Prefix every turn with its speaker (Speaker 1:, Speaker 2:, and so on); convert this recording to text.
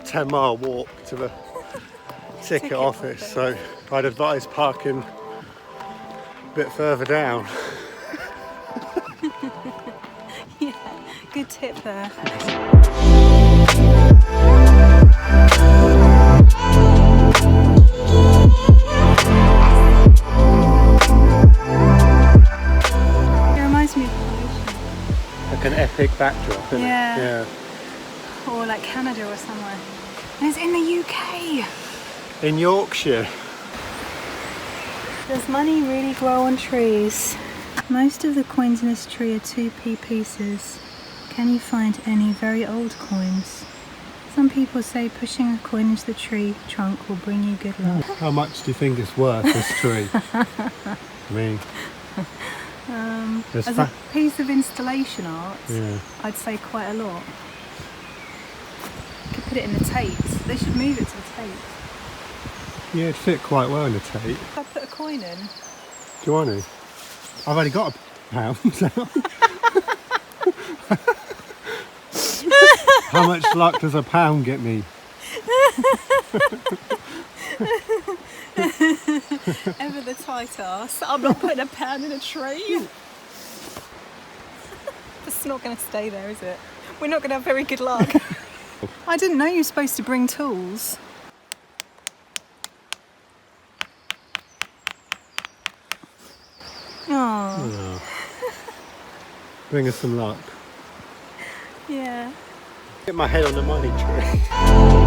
Speaker 1: 10-mile walk to the ticket office, so I'd advise parking a bit further down.
Speaker 2: Yeah, good tip there. It reminds me of Croatia.
Speaker 1: Like an epic backdrop, isn't it? Yeah.
Speaker 2: Or like Canada or somewhere. And it's in the UK.
Speaker 1: In Yorkshire.
Speaker 2: Does money really grow on trees? Most of the coins in this tree are 2p pieces. Can you find any very old coins? Some people say pushing a coin into the tree trunk will bring you good luck.
Speaker 1: How much do you think it's worth, this tree? I mean,
Speaker 2: as a piece of installation art,
Speaker 1: yeah.
Speaker 2: I'd say quite a lot. You could put it in the Tate. They should move it to the Tate.
Speaker 1: Yeah, it'd fit quite well in the Tate.
Speaker 2: If I put a coin in.
Speaker 1: Do you want to? I've only got £1. How much luck does £1 get me?
Speaker 2: Ever the tight ass. I'm not putting £1 in a tree. It's not going to stay there, is it? We're not going to have very good luck. I didn't know you were supposed to bring tools. Oh.
Speaker 1: Bring us some luck.
Speaker 2: Yeah.
Speaker 1: Get my head on the money tree.